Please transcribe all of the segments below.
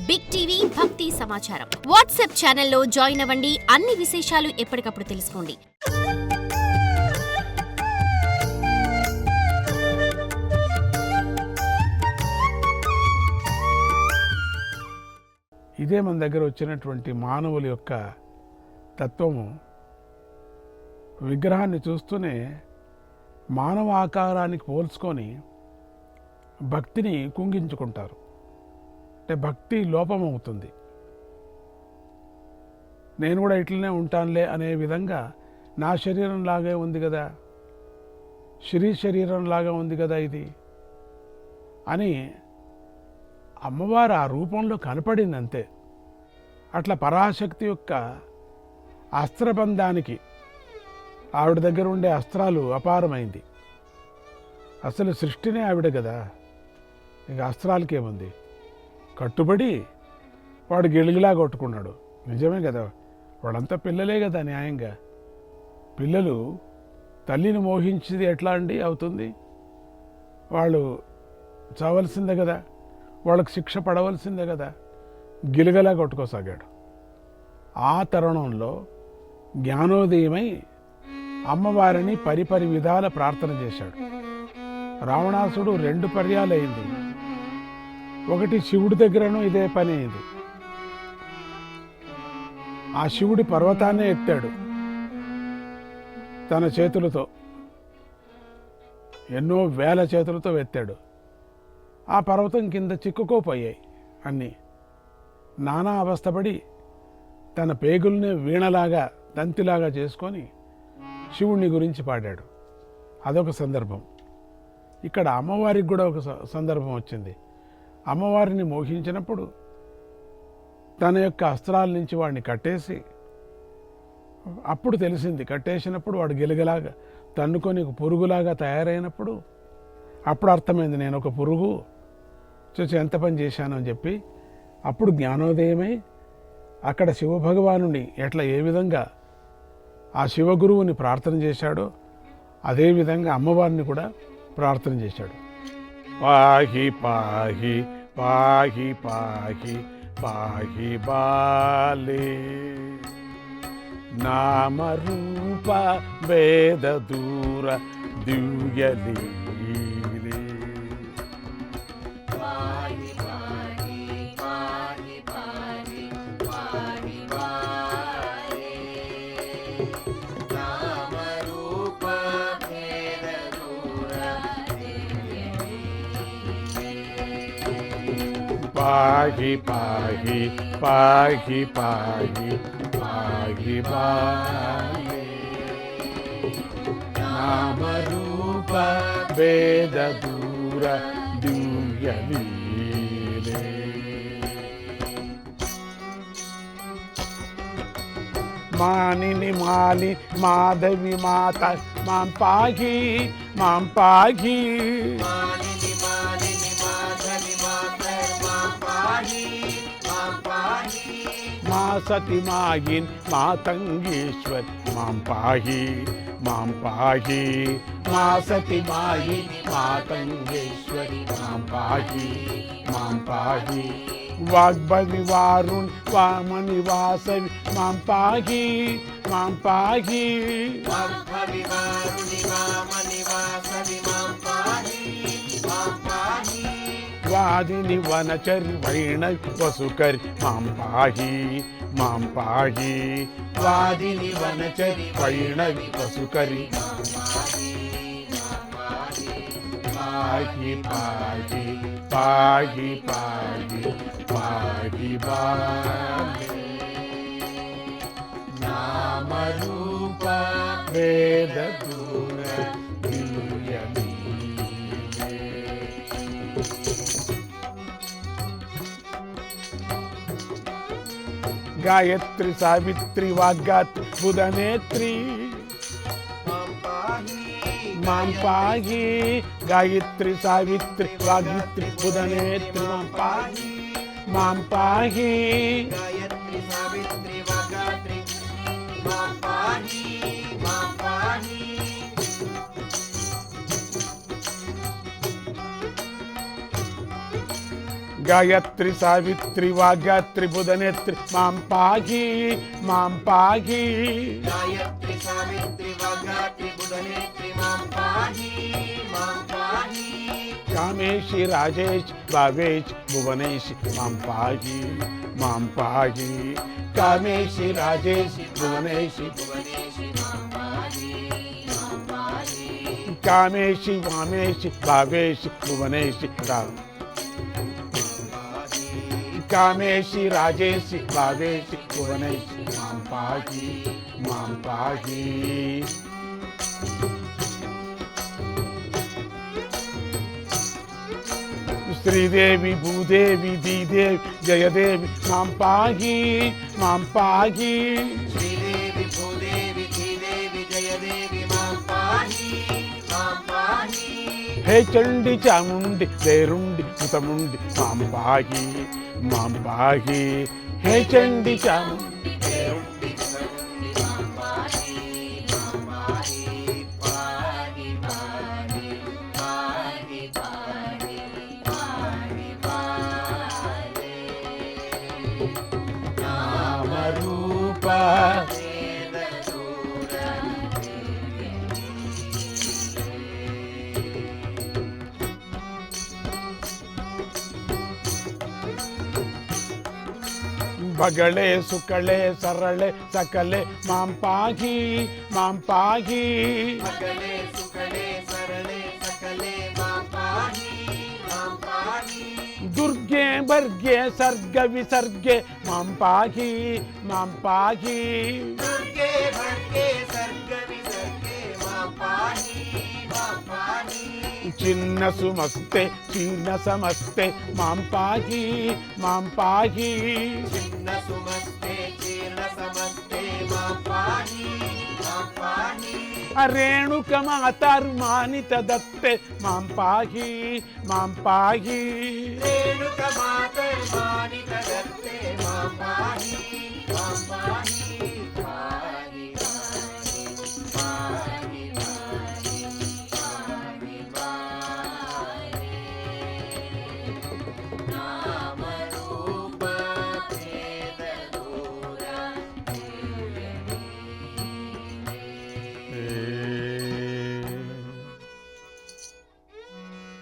Big TV భక్తి సమాచారం WhatsApp ఛానల్లో జాయిన్ అవ్వండి. అన్ని విశేషాలు ఎప్పటికప్పుడు తెలుసుకోండి. ఇదే మన దగ్గర వచ్చినటువంటి మానవుల యొక్క తత్వము. విగ్రహాన్ని చూస్తూనే మానవ ఆకారానికి పోల్చుకొని భక్తిని కుంగించుకుంటారు. అంటే భక్తి లోపమవుతుంది. నేను కూడా ఇట్లనే ఉంటానులే అనే విధంగా నా శరీరంలాగే ఉంది కదా, శరీరంలాగా ఉంది కదా ఇది అని అమ్మవారు ఆ రూపంలో కనపడింది అంతే. అట్లా పరాశక్తి యొక్క అస్త్రబంధానికి ఆవిడ దగ్గర ఉండే అస్త్రాలు అపారమైంది. అసలు సృష్టినే ఆవిడ కదా, ఇక అస్త్రాలకేముంది. కట్టుబడి వాడు గెలుగులా కొట్టుకున్నాడు. నిజమే కదా, వాళ్ళంతా పిల్లలే కదా. న్యాయంగా పిల్లలు తల్లిని మోహించింది ఎట్లా అండి అవుతుంది? వాళ్ళు చావలసిందే కదా, వాళ్ళకు శిక్ష పడవలసిందే కదా. గిలగలా కొట్టుకోసాగాడు. ఆ తరుణంలో జ్ఞానోదయమై అమ్మవారిని పరిపరి విధాల ప్రార్థన చేశాడు. రావణాసుడు 2 పర్యాలైంది. ఒకటి శివుడి దగ్గరను ఇదే పని అయింది. ఆ శివుడి పర్వతాన్నే ఎత్తాడు తన చేతులతో, ఎన్నో వేల చేతులతో ఎత్తాడు. ఆ పర్వతం కింద చిక్కుకోపోయాయి అన్నీ. నానా అవస్థపడి తన పేగుల్ని వీణలాగా తంతిలాగా చేసుకొని శివుణ్ణి గురించి పాడాడు. అదొక సందర్భం. ఇక్కడ అమ్మవారికి కూడా ఒక సందర్భం వచ్చింది. అమ్మవారిని మోహించినప్పుడు తన యొక్క అస్త్రాల నుంచి వాడిని కట్టేసి, అప్పుడు తెలిసింది, కట్టేసినప్పుడు వాడు గిలగలాగా తన్నుకొని ఒక పురుగులాగా తయారైనప్పుడు అప్పుడు అర్థమైంది, నేను ఒక పురుగు చూసి ఎంత పని చేశాను అని చెప్పి. అప్పుడు జ్ఞానోదయమై అక్కడ శివభగవానుని ఏ విధంగా ఆ శివగురువుని ప్రార్థన చేశాడో అదేవిధంగా అమ్మవారిని కూడా ప్రార్థన చేశాడు. పాహి పాహి పాహి పాహి పాహి బాలే నామరూప వేద దూర దివ్యలే. పాహి పాహి పాహి పాహి పాహి బాలే నామరూప వేద దూర దివ్యలీలే. మానిని మాలి మాధవి మాత మాం పాహి మాం పాహి. మా సతి మాయిన్ మాతంగేశ్వరి మాం పాహి మాం పాహి. మా సతి మాయిన్ మాతంగేశ్వరి మాం పాహి మాం పాహి. వాగ్భవి వారుణ్ వామని వాసవి మాం పాహి మాం పాహి. వాదిని వనచరి వైణవి వసుకరి మాం పాహి మాం పాహి. వాదిని వనచరి వైణవి వసుకరి పాహి పాహి పాహి పాహి పాహి బాలే నామరూప వేద దూర దివ్యలీలే. గాయత్రి సావిత్రి వాగ్గాత్రి బుధనేత్రి మాం పాహి. గాయత్రి సావిత్రి వాగ్మిత్రి బుధనేత్రి మాం పాహి మాం పాహి. గాయత్రి సావిత్రి వాగ్యాత్రి బుధనేత్రి మాం పాహి మాం పాహి. గాయత్రి సావిత్రి వాగ్దాత్రి బుధనేత్రి మాం పాహి మాం పాహి. కామేశి రాజేష్ భావేష్ భువనేష్ మాం పాహి మాం పాహి. కామేశి రాజేష్ భువనేష్ భువనేశి మాం పాహి మాం పాహి. కామేశి వామేశి భావేష్ భువనేష్ కామేశి రాజేషి భావేషి భువనేషి మాం పాహి మాం పాహి. శ్రీదేవి భూదేవి దీదేవి జయదేవి మాం పాహి మాం పాహి. శ్రీదేవి భూదేవి శ్రీదేవి జయదేవి మాం పాహి మాం పాహి. హే చండి చాముండి దేరుండి ముతముండి మాం పాహి మాం పాహి. హే చండి చాముండి దేరుండి సరుండి మాం పాహి మాం పాహి. పాహి పాహి పాహి పాహి పాహి పాహి. నామరూప ಬಗಳೆ ಸುಕಳೆ ಸರಳೆ ಸಕಲೆ ಮಾಂ ಪಾಹಿ ಮಾಂ ಪಾಹಿ. సకలే సుకలే సరళే సకలే మాం పాహి మాం పాహి. ದುರ್ಗೆ ಬರ್ಗೆ ಸರ್ಗ ವಿಸರ್ಗೆ ಮಾಂ ಪಾಹಿ ಮಾಂ ಪಾಹಿ. దుర్గే భర్గే సర్గ విసర్గే మాం పాహి మాం పాహి. చిన్న సుమస్తే చీర్ణ సమస్తే మాం పాహి మాం పాహి. చిన్న సుమస్తే చీర్ణ సమస్తే మాం పాహి మాం పాహి. ರೇಣುಕ ಮಾತಾರ್ಮಾನಿತ ದತ್ತೆ ಮಾಂ ಪಾಹಿ ಮಾಂ ಪಾಹಿ. రేణుక మాతర్మానిత దత్తే మాం పాహి మాం పాహి. పాహి పాహి పాహి పాహి పాహి. నామరూప భేద దూర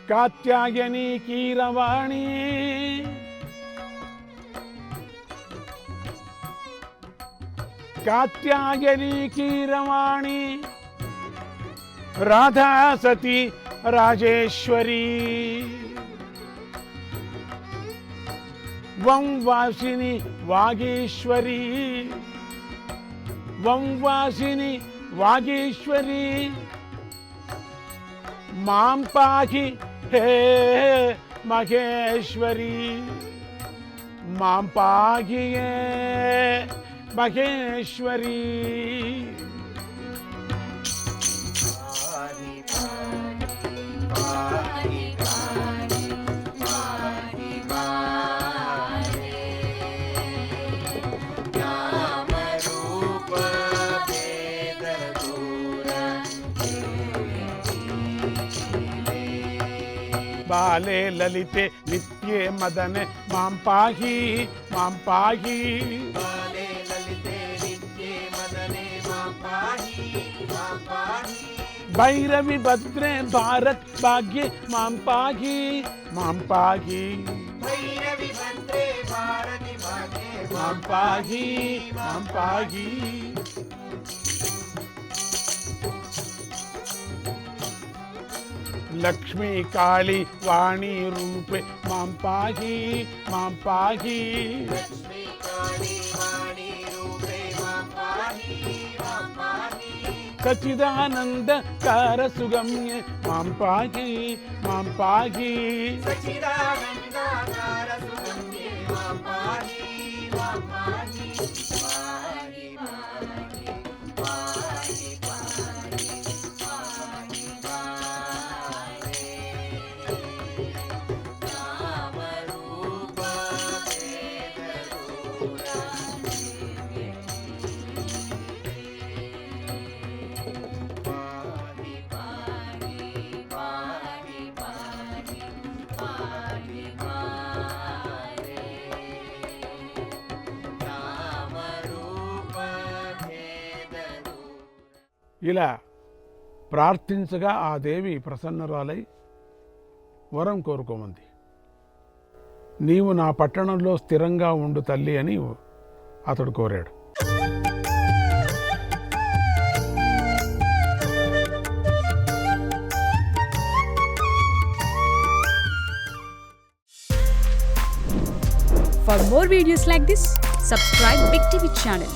ಕಾತ್ಯಾಯನಿ ಕೀರವಾಣಿ ಕಾತ್ಯಾಯನಿ ಕೀರವಾಣಿ ರಾಧಾ ಸತಿ ರಾಜೇಶ್ವರಿ ವಂವಾಸಿನಿ ವಾಗೀಶ್ವರಿ ವಂವಾಸಿನಿ ವಾಗೀಶ್ವರಿ ಮಾಂ ಪಾಹಿ ಹೇ ಮಹೇಶ್ವರಿ ಮಾಂ ಪಾಹಿ ಹೇ ಮಹೇಶ್ವರಿ. పాహి పాహి పాహి పాహి పాహి. నామరూప భేద దూర ಬಾಲೆ ಲಲಿತೆ ನಿತ್ಯೆ ಮದನೆ ಮಾಂ ಪಾಹಿ ಮಾಂ ಪಾಹಿ. బాలే లలితే నిత్యే మదనే మాం పాహి మాం పాహి. ಭೈರವಿ ಭದ್ರೆ ಭಾರತ್ ಭಾಗ್ಯೆ ಮಾಂ ಪಾಹಿ ಮಾಂ ಪಾಹಿ. భైరవి భద్రే భారతి భాగ్యే ಮಾಂ ಪಾಹಿ ಮಾಂ ಪಾಹಿ. ಲಕ್ಷ್ಮೀ ಕಾಳಿ ವಾಣಿ ರೂಪೆ ಮಾಂ ಪಾಹಿ ಮಾಂ ಪಾಹಿ. లక్ష్మీ కాళీ వాణి రూపే మాం పాహి మాం పాహి. సచిదానంద కార సుగమ్యే మాం పాహి మాం పాహి. సచిదానందాకార సుగంధే మాం పాహి మాం పాహి. పాహి పాహి పాహి పాహి పాహి పాహి. నామరూప భేద దూర పాహి పాహి పాహి పాహి పాహి పాహి. ఇలా ప్రార్థించగా ఆ దేవి ప్రసన్నరాలై వరం కోరుకోమంది. నీవు నా పట్టణంలో స్థిరంగా ఉండు తల్లి అని అతడు కోరాడు. For more videos like this, subscribe Big TV channel.